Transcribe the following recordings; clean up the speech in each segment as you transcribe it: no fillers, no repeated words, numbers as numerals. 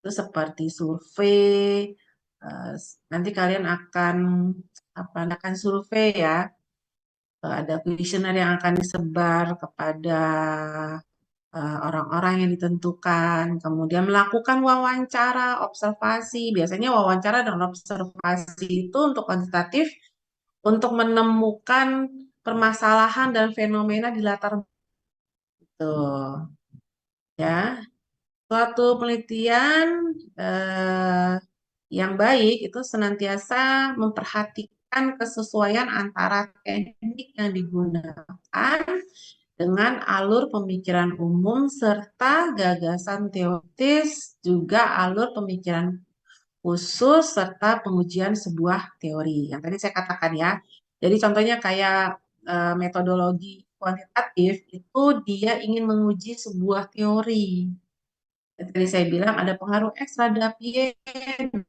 Itu seperti survei, nanti kalian akan survei ya, ada kuesioner yang akan disebar kepada orang-orang yang ditentukan, kemudian melakukan wawancara, observasi. Biasanya wawancara dan observasi itu untuk kuantitatif, untuk menemukan permasalahan dan fenomena di latar itu, ya. Suatu penelitian eh, yang baik itu senantiasa memperhatikan kesesuaian antara teknik yang digunakan dengan alur pemikiran umum serta gagasan teoritis, juga alur pemikiran khusus serta pengujian sebuah teori. Yang tadi saya katakan ya. Jadi contohnya kayak metodologi kuantitatif itu dia ingin menguji sebuah teori. Tadi saya bilang ada pengaruh X terhadap Y.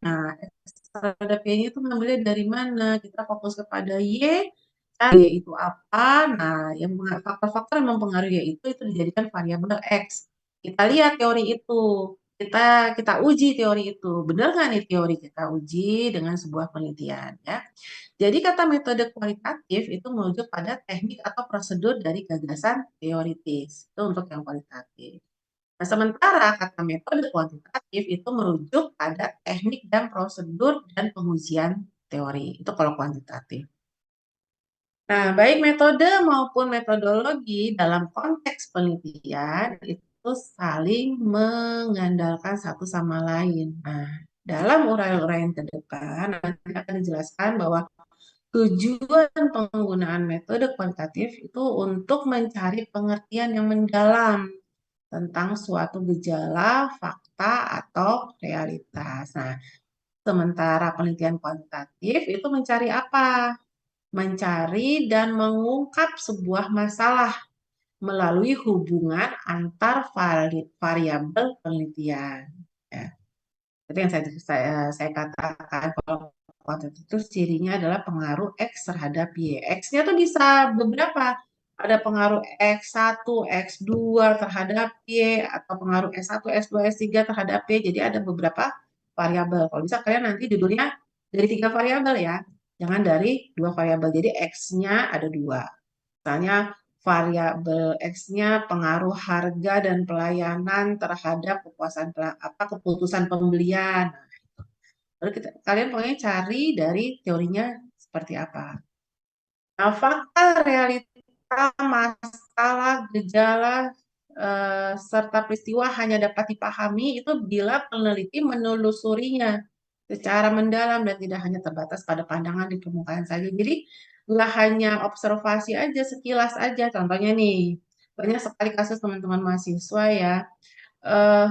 Nah, X terhadap Y itu ngambilnya dari mana? Kita fokus kepada Y, cari Y itu apa. Nah, yang faktor-faktor yang mempengaruhi Y itu dijadikan variabel X. Kita lihat teori itu. Kita uji teori itu. Benar nggak nih teori kita uji dengan sebuah penelitian ya. Jadi kata metode kualitatif itu merujuk pada teknik atau prosedur dari gagasan teoritis. Itu untuk yang kualitatif. Nah, sementara kata metode kuantitatif itu merujuk pada teknik dan prosedur dan pengujian teori. Itu kalau kuantitatif. Nah, baik metode maupun metodologi dalam konteks penelitian itu saling mengandalkan satu sama lain. Nah, dalam uraian-uraian ke depan nanti akan dijelaskan bahwa tujuan penggunaan metode kuantitatif itu untuk mencari pengertian yang mendalam tentang suatu gejala, fakta, atau realitas. Nah, sementara penelitian kuantitatif itu mencari apa? Mencari dan mengungkap sebuah masalah melalui hubungan antar variabel penelitian. Ya. Itu yang saya katakan kalau kuantitatif itu cirinya adalah pengaruh X terhadap Y. X-nya tuh bisa beberapa. Ada pengaruh X1, X2 terhadap Y, atau pengaruh S1, S2, S3 terhadap Y. Jadi ada beberapa variabel. Kalau bisa kalian nanti judulnya dari 3 variabel ya. Jangan dari 2 variabel. Jadi X-nya ada 2. Misalnya variabel X-nya pengaruh harga dan pelayanan terhadap keputusan pembelian. Lalu kalian pokoknya cari dari teorinya seperti apa. Nah, fakta, realita, masalah, gejala, serta peristiwa hanya dapat dipahami itu bila peneliti menelusurinya secara mendalam dan tidak hanya terbatas pada pandangan di permukaan saja. Jadi nggak hanya observasi aja, sekilas aja. Contohnya nih, banyak sekali kasus teman-teman mahasiswa ya, eh,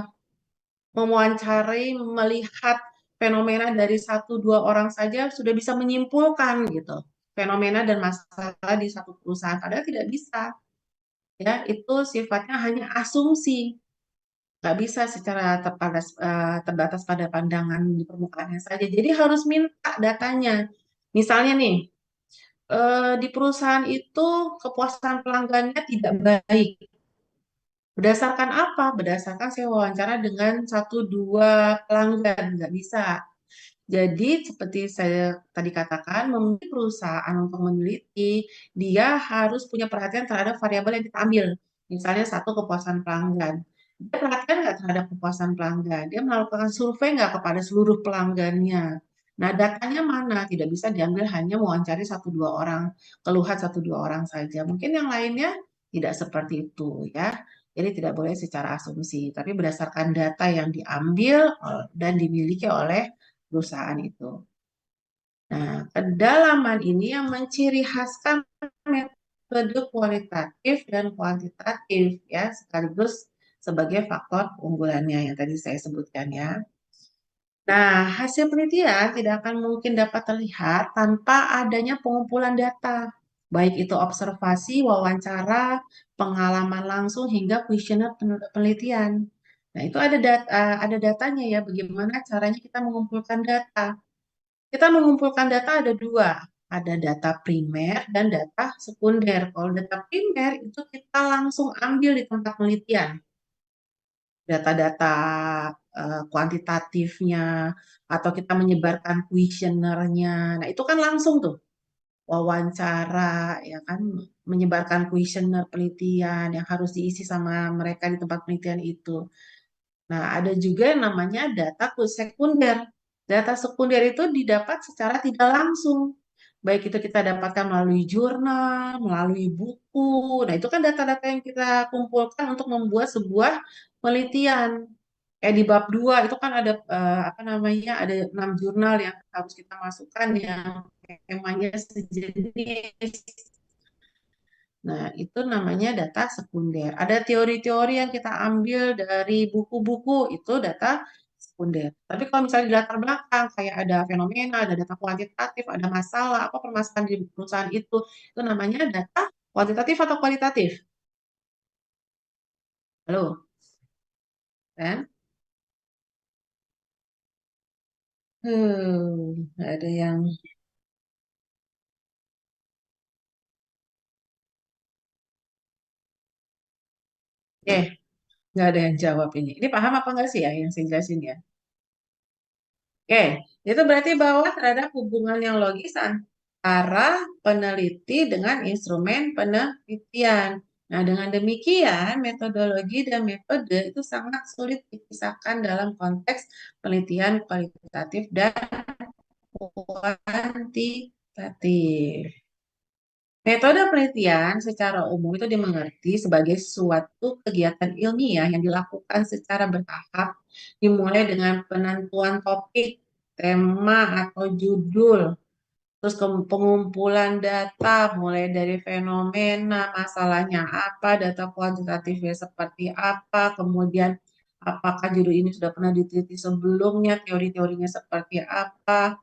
mewawancari, melihat fenomena dari 1-2 orang saja sudah bisa menyimpulkan gitu fenomena dan masalah di satu perusahaan. Padahal tidak bisa, ya itu sifatnya hanya asumsi, nggak bisa secara terbatas pada pandangan di permukaannya saja. Jadi harus minta datanya. Misalnya nih, di perusahaan itu kepuasan pelanggannya tidak baik. Berdasarkan apa? Berdasarkan saya wawancara dengan 1-2 pelanggan, nggak bisa. Jadi seperti saya tadi katakan, memiliki perusahaan untuk meneliti, dia harus punya perhatian terhadap variabel yang kita ambil. Misalnya satu, kepuasan pelanggan. Dia perhatian nggak terhadap kepuasan pelanggan? Dia melakukan survei nggak kepada seluruh pelanggannya? Nah, datanya mana? Tidak bisa diambil hanya mewawancari 1-2 orang, keluhan 1-2 orang saja. Mungkin yang lainnya tidak seperti itu ya. Jadi tidak boleh secara asumsi, tapi berdasarkan data yang diambil dan dimiliki oleh perusahaan itu. Nah, kedalaman ini yang menciri khaskan metode kualitatif dan kuantitatif ya, sekaligus sebagai faktor keunggulannya yang tadi saya sebutkan ya. Nah, hasil penelitian tidak akan mungkin dapat terlihat tanpa adanya pengumpulan data, baik itu observasi, wawancara, pengalaman langsung hingga kuesioner penelitian. Nah, itu ada datanya ya, bagaimana caranya kita mengumpulkan data. Kita mengumpulkan data ada 2, ada data primer dan data sekunder. Kalau data primer itu kita langsung ambil di tempat penelitian. Data-data kuantitatifnya, atau kita menyebarkan kuesionernya. Nah, itu kan langsung tuh wawancara, ya kan, menyebarkan kuesioner penelitian yang harus diisi sama mereka di tempat penelitian itu. Nah, ada juga yang namanya data sekunder. Data sekunder itu didapat secara tidak langsung. Baik itu kita dapatkan melalui jurnal, melalui buku. Nah, itu kan data-data yang kita kumpulkan untuk membuat sebuah penelitian. Kayak di bab 2 itu kan ada apa namanya? Ada 6 jurnal yang harus kita masukkan yang temanya sejenis. Nah, itu namanya data sekunder. Ada teori-teori yang kita ambil dari buku-buku, itu data sekunder. Tapi kalau misalnya di latar belakang, kayak ada fenomena, ada data kuantitatif, ada masalah, apa permasalahan di perusahaan itu namanya data kuantitatif atau kualitatif. Halo, kan? Nggak ada yang... Eh, nggak ada yang jawab ini. Ini paham apa nggak sih ya yang saya jelasin ya? Oke, itu berarti bahwa terhadap hubungan yang logis antara peneliti dengan instrumen penelitian. Nah, dengan demikian, metodologi dan metode itu sangat sulit dipisahkan dalam konteks penelitian kualitatif dan kuantitatif. Metode penelitian secara umum itu dimengerti sebagai suatu kegiatan ilmiah yang dilakukan secara bertahap, dimulai dengan penentuan topik, tema, atau judul, terus pengumpulan data, mulai dari fenomena, masalahnya apa, data kuantitatifnya seperti apa, kemudian apakah judul ini sudah pernah diteliti sebelumnya, teori-teorinya seperti apa,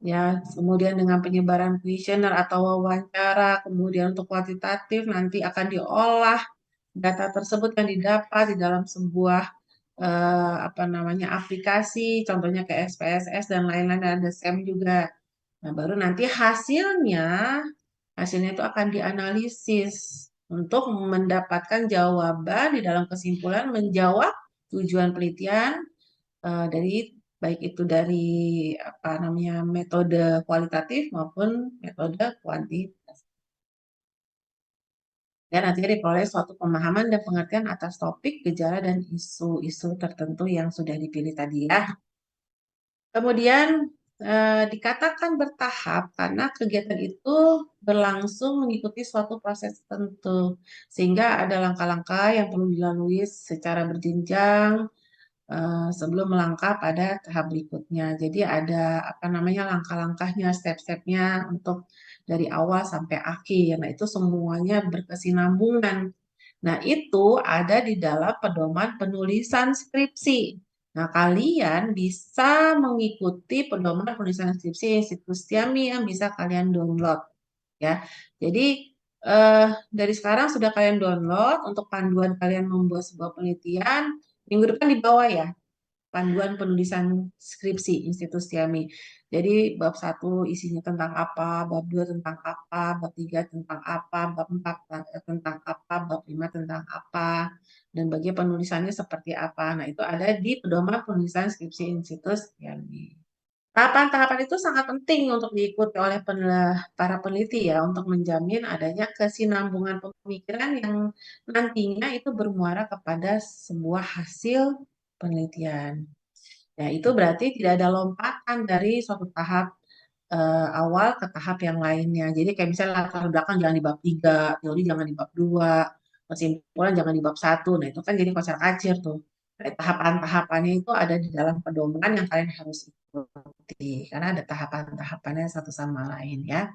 ya, kemudian dengan penyebaran kuesioner atau wawancara, kemudian untuk kuantitatif nanti akan diolah data tersebut yang didapat di dalam sebuah apa namanya aplikasi, contohnya ke SPSS dan lain-lain, ada SEM juga. Nah, baru nanti hasilnya itu akan dianalisis untuk mendapatkan jawaban di dalam kesimpulan menjawab tujuan penelitian dari baik itu dari apa namanya metode kualitatif maupun metode kuantitatif. Dan nantinya diperoleh suatu pemahaman dan pengertian atas topik, gejala, dan isu-isu tertentu yang sudah dipilih tadi ya. Kemudian dikatakan bertahap karena kegiatan itu berlangsung mengikuti suatu proses tertentu, sehingga ada langkah-langkah yang perlu dilalui secara berjenjang sebelum melangkah pada tahap berikutnya. Jadi ada apa namanya langkah-langkahnya, step-stepnya untuk dari awal sampai akhir. Nah, itu semuanya berkesinambungan. Nah, itu ada di dalam pedoman penulisan skripsi. Nah, kalian bisa mengikuti pedoman penulisan skripsi situs Tiami yang bisa kalian download ya. Jadi dari sekarang sudah kalian download untuk panduan kalian membuat sebuah penelitian. Minggu depan di bawah ya, panduan penulisan skripsi Institut Tiami. Jadi bab 1 isinya tentang apa, bab 2 tentang apa, bab 3 tentang apa, bab 4 tentang apa, bab 5 tentang apa, dan bagian penulisannya seperti apa. Nah, itu ada di pedoman penulisan skripsi Institut Tiami. Tahapan-tahapan itu sangat penting untuk diikuti oleh para peneliti ya untuk menjamin adanya kesinambungan pemikiran yang nantinya itu bermuara kepada sebuah hasil penelitian. Ya, itu berarti tidak ada lompatan dari suatu tahap awal ke tahap yang lainnya. Jadi kayak misalnya latar belakang jangan di bab 3, teori jangan di bab 2, kesimpulan jangan di bab 1. Nah, itu kan jadi kocar-kacir tuh. Nah, tahapan-tahapannya itu ada di dalam pedoman yang kalian harus ikuti. Karena ada tahapan-tahapannya satu sama lain ya.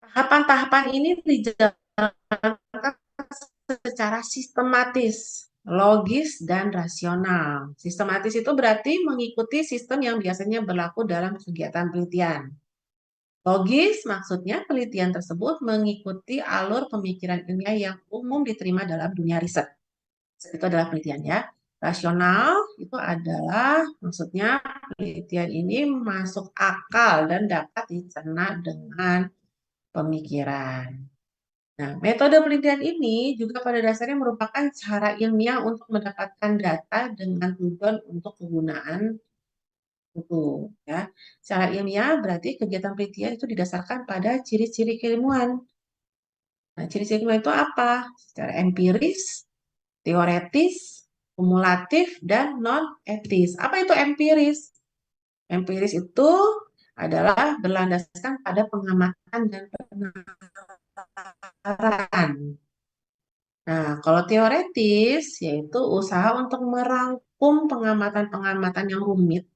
Tahapan-tahapan ini dijalankan secara sistematis, logis, dan rasional. Sistematis itu berarti mengikuti sistem yang biasanya berlaku dalam kegiatan penelitian. Logis maksudnya penelitian tersebut mengikuti alur pemikiran ilmiah yang umum diterima dalam dunia riset. Itu adalah penelitian ya. Rasional itu adalah maksudnya penelitian ini masuk akal dan dapat dicerna dengan pemikiran. Nah, metode penelitian ini juga pada dasarnya merupakan cara ilmiah untuk mendapatkan data dengan tujuan untuk kegunaan itu, ya. Secara ilmiah berarti kegiatan penelitian itu didasarkan pada ciri-ciri keilmuan. Nah, ciri-ciri keilmuan itu apa? Secara empiris, teoretis, kumulatif, dan non-etis. Apa itu empiris? Empiris itu adalah berlandaskan pada pengamatan dan penerapan. Nah, kalau teoretis, yaitu usaha untuk merangkum pengamatan-pengamatan yang rumit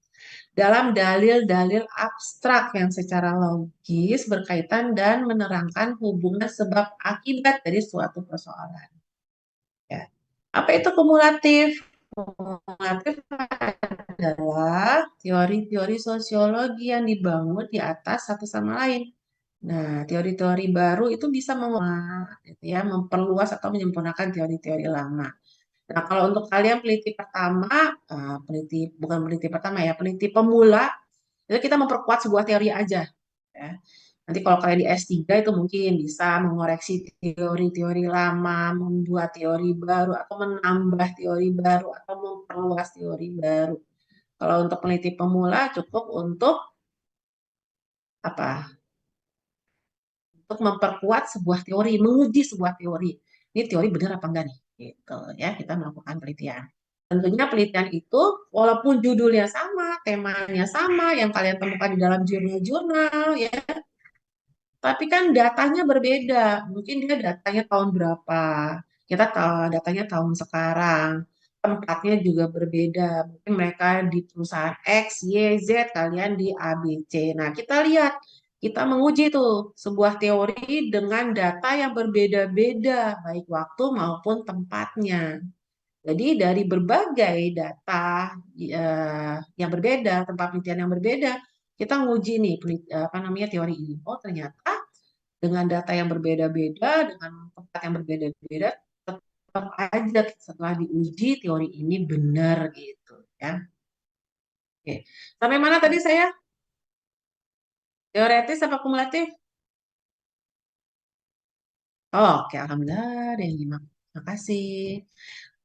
dalam dalil-dalil abstrak yang secara logis berkaitan dan menerangkan hubungan sebab akibat dari suatu persoalan. Ya. Apa itu kumulatif? Kumulatif adalah teori-teori sosiologi yang dibangun di atas satu sama lain. Nah, teori-teori baru itu bisa gitu ya, memperluas atau menyempurnakan teori-teori lama. Nah, kalau untuk kalian peneliti pertama, bukan peneliti pertama ya, peneliti pemula, itu kita memperkuat sebuah teori aja. Ya. Nanti kalau kalian di S3 itu mungkin bisa mengoreksi teori-teori lama, membuat teori baru, atau menambah teori baru, atau memperluas teori baru. Kalau untuk peneliti pemula cukup untuk apa? Untuk memperkuat sebuah teori, menguji sebuah teori. Ini teori benar apa enggak nih? Gitu ya, kita melakukan penelitian. Tentunya penelitian itu walaupun judulnya sama, temanya sama, yang kalian temukan di dalam jurnal-jurnal ya, tapi kan datanya berbeda. Mungkin dia datanya tahun berapa. Kita tahu datanya tahun sekarang. Tempatnya juga berbeda. Mungkin mereka di perusahaan X, Y, Z, kalian di A, B, C. Nah, kita lihat, kita menguji tuh sebuah teori dengan data yang berbeda-beda, baik waktu maupun tempatnya. Jadi dari berbagai data yang berbeda, tempat penelitian yang berbeda, kita nguji nih apa namanya teori ini. Oh, ternyata dengan data yang berbeda-beda, dengan tempat yang berbeda-beda, tetap aja setelah diuji teori ini benar gitu ya. Oke. Sampai mana tadi saya? Teoretis apa kumulatif? Oh, oke, alhamdulillah ada yang nyimak. Makasih.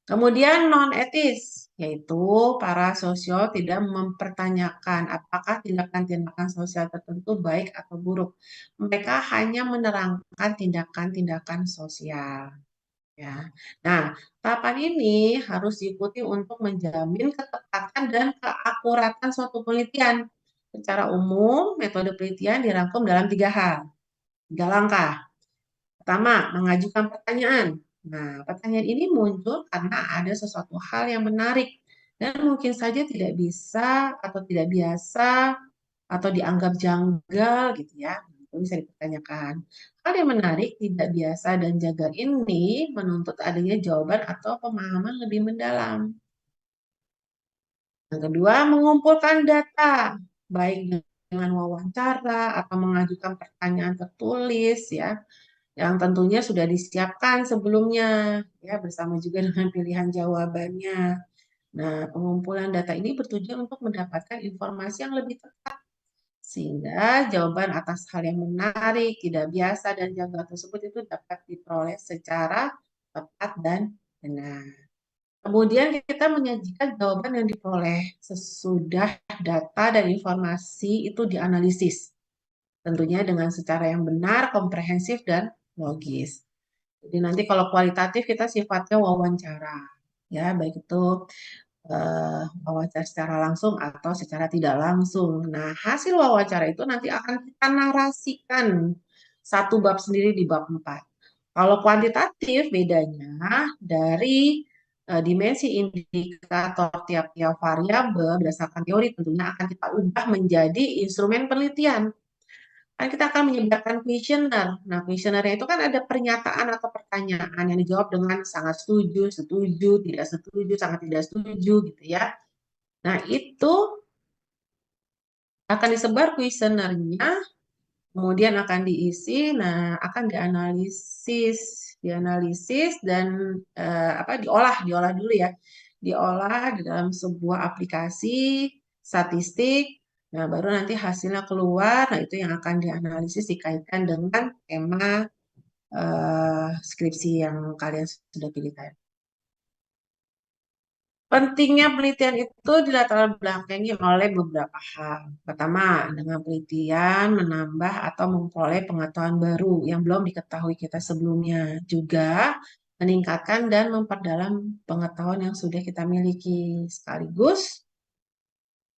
Kemudian non-etis, yaitu para sosial tidak mempertanyakan apakah tindakan-tindakan sosial tertentu baik atau buruk. Mereka hanya menerangkan tindakan-tindakan sosial. Ya. Nah, tahapan ini harus diikuti untuk menjamin ketepatan dan keakuratan suatu penelitian. Secara umum, metode penelitian dirangkum dalam tiga langkah. Pertama, mengajukan pertanyaan. Nah, pertanyaan ini muncul karena ada sesuatu hal yang menarik dan mungkin saja tidak bisa atau tidak biasa atau dianggap janggal gitu ya. Itu bisa dipertanyakan. Hal yang menarik, tidak biasa dan janggal ini menuntut adanya jawaban atau pemahaman lebih mendalam. Yang kedua, mengumpulkan data, baik dengan wawancara atau mengajukan pertanyaan tertulis ya, yang tentunya sudah disiapkan sebelumnya ya bersama juga dengan pilihan jawabannya. Nah, pengumpulan data ini bertujuan untuk mendapatkan informasi yang lebih tepat sehingga jawaban atas hal yang menarik, tidak biasa dan janggal tersebut itu dapat diperoleh secara tepat dan benar. Kemudian kita menyajikan jawaban yang diperoleh sesudah data dan informasi itu dianalisis. Tentunya dengan secara yang benar, komprehensif, dan logis. Jadi nanti kalau kualitatif kita sifatnya wawancara. Ya, baik itu wawancara secara langsung atau secara tidak langsung. Nah, hasil wawancara itu nanti akan kita narasikan satu bab sendiri di bab 4. Kalau kuantitatif bedanya dari dimensi indikator tiap-tiap variabel berdasarkan teori tentunya akan kita ubah menjadi instrumen penelitian. Kan kita akan menyebarkan kuesioner. Nah, kuesionernya itu kan ada pernyataan atau pertanyaan yang dijawab dengan sangat setuju, setuju, tidak setuju, sangat tidak setuju gitu ya. Nah, itu akan disebar kuesionernya, kemudian akan diisi, nah akan dianalisis dan diolah dulu ya, diolah di dalam sebuah aplikasi statistik. Nah, baru nanti hasilnya keluar. Nah, itu yang akan dianalisis dikaitkan dengan tema skripsi yang kalian sudah pilih tadi. Pentingnya penelitian itu dilatar belakangi oleh beberapa hal. Pertama, dengan penelitian menambah atau memperoleh pengetahuan baru yang belum diketahui kita sebelumnya. Juga meningkatkan dan memperdalam pengetahuan yang sudah kita miliki. Sekaligus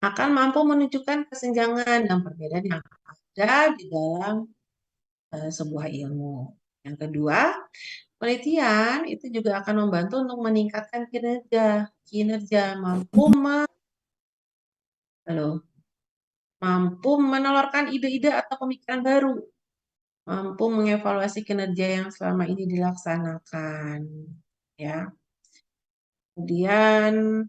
akan mampu menunjukkan kesenjangan dan perbedaan yang ada di dalam sebuah ilmu. Yang kedua, penelitian itu juga akan membantu untuk meningkatkan kinerja halo, mampu menelurkan ide-ide atau pemikiran baru, mampu mengevaluasi kinerja yang selama ini dilaksanakan, ya. Kemudian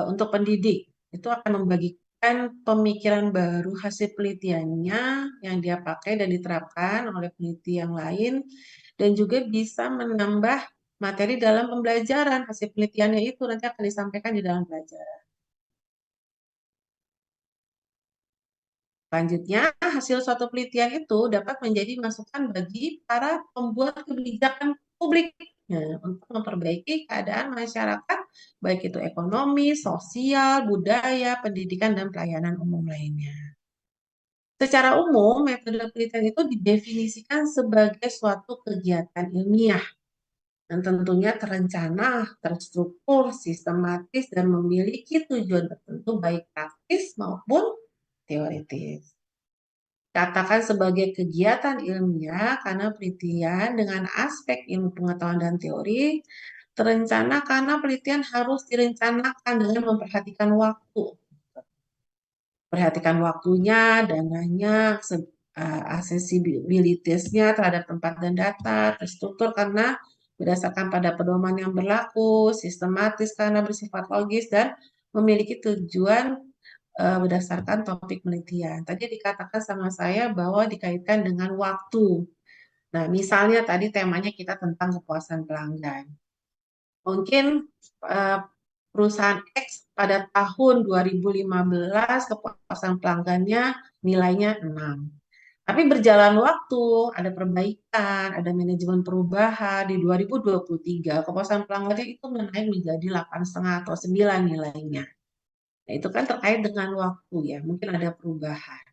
untuk pendidik itu akan membagikan pemikiran baru hasil penelitiannya yang dia pakai dan diterapkan oleh peneliti yang lain dan juga bisa menambah materi dalam pembelajaran. Hasil penelitiannya itu nanti akan disampaikan di dalam pelajaran. Selanjutnya, hasil suatu penelitian itu dapat menjadi masukan bagi para pembuat kebijakan publik, untuk memperbaiki keadaan masyarakat, baik itu ekonomi, sosial, budaya, pendidikan, dan pelayanan umum lainnya. Secara umum, metode penelitian itu didefinisikan sebagai suatu kegiatan ilmiah yang tentunya terencana, terstruktur, sistematis, dan memiliki tujuan tertentu baik praktis maupun teoritis. Katakan sebagai kegiatan ilmiah karena penelitian dengan aspek ilmu pengetahuan dan teori terencana karena penelitian harus direncanakan dengan memperhatikan waktu. Perhatikan waktunya, dananya, aksesibilitasnya terhadap tempat dan data, terstruktur karena berdasarkan pada pedoman yang berlaku, sistematis karena bersifat logis, dan memiliki tujuan berdasarkan topik penelitian. Tadi dikatakan sama saya bahwa dikaitkan dengan waktu. Nah, misalnya tadi temanya kita tentang kepuasan pelanggan. Mungkin eh, perusahaan X pada tahun 2015 kepuasan pelanggannya nilainya 6. Tapi berjalan waktu, ada perbaikan, ada manajemen perubahan di 2023, kepuasan pelanggannya itu menaik menjadi 8,5 atau 9 nilainya. Nah, itu kan terkait dengan waktu ya, mungkin ada perubahan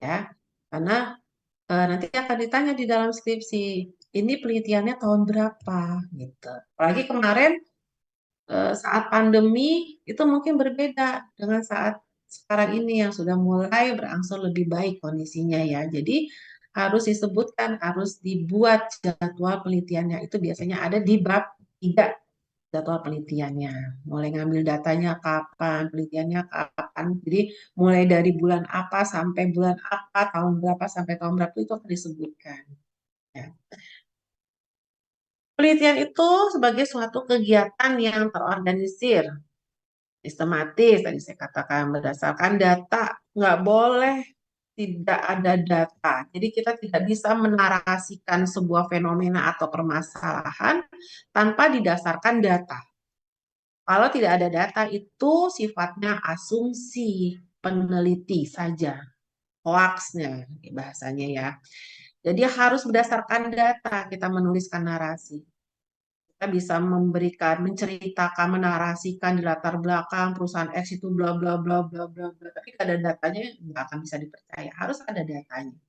ya. Karena nanti akan ditanya di dalam skripsi, ini penelitiannya tahun berapa gitu. Apalagi kemarin saat pandemi itu mungkin berbeda dengan saat sekarang ini yang sudah mulai berangsur lebih baik kondisinya ya. Jadi harus disebutkan, harus dibuat jadwal penelitiannya. Itu biasanya ada di bab 3 jadwal penelitiannya. Mulai ngambil datanya kapan, penelitiannya kapan. Jadi mulai dari bulan apa sampai bulan apa, tahun berapa sampai tahun berapa itu akan disebutkan. Ya. Penelitian itu sebagai suatu kegiatan yang terorganisir, sistematis, tadi saya katakan berdasarkan data, nggak boleh tidak ada data. Jadi kita tidak bisa menarasikan sebuah fenomena atau permasalahan tanpa didasarkan data. Kalau tidak ada data itu sifatnya asumsi peneliti saja, hoaxnya bahasanya ya. Jadi harus berdasarkan data kita menuliskan narasi. Kita bisa memberikan, menceritakan, menarasikan di latar belakang perusahaan X itu bla bla bla bla bla bla. Tapi kalau ada datanya nggak akan bisa dipercaya. Harus ada datanya.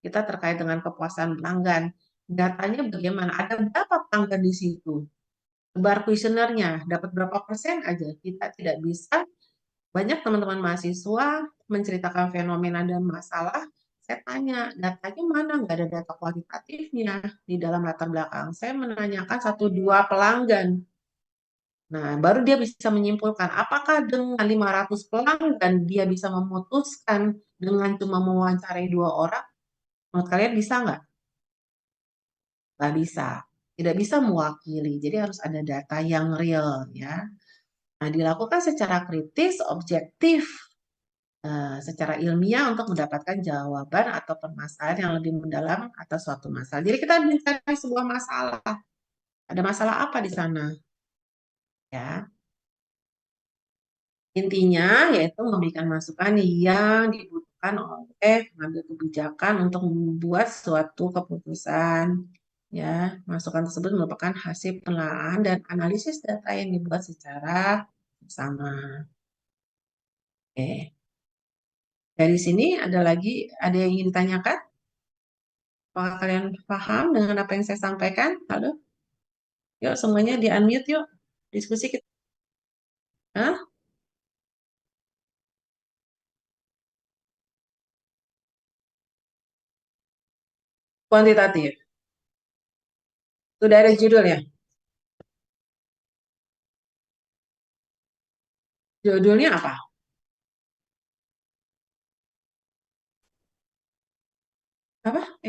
Kita terkait dengan kepuasan pelanggan. Datanya bagaimana? Ada berapa pelanggan di situ? Bar kuesionernya dapat berapa persen aja? Kita tidak bisa. Banyak teman-teman mahasiswa menceritakan fenomena dan masalah. Saya tanya, datanya mana? Nggak ada data kualitatifnya di dalam latar belakang. Saya menanyakan satu dua pelanggan. Nah, baru dia bisa menyimpulkan apakah dengan 500 pelanggan dia bisa memutuskan dengan cuma mewawancarai 2 orang. Menurut kalian bisa nggak? Nggak bisa. Tidak bisa mewakili. Jadi harus ada data yang real ya. Nah, dilakukan secara kritis, objektif, secara ilmiah untuk mendapatkan jawaban atau permasalahan yang lebih mendalam atas suatu masalah. Jadi kita mencari sebuah masalah. Ada masalah apa di sana? Ya, intinya yaitu memberikan masukan yang dibutuhkan digunakan oleh pengambil kebijakan untuk membuat suatu keputusan. Ya, masukan tersebut merupakan hasil penelaahan dan analisis data yang dibuat secara bersama. Oke. Dari sini ada yang ingin ditanyakan? Apakah kalian paham dengan apa yang saya sampaikan? Halo? Yuk semuanya di unmute yuk. Diskusi kita. Hah? Kuantitatif. Sudah ada judulnya. Judulnya apa? Apa?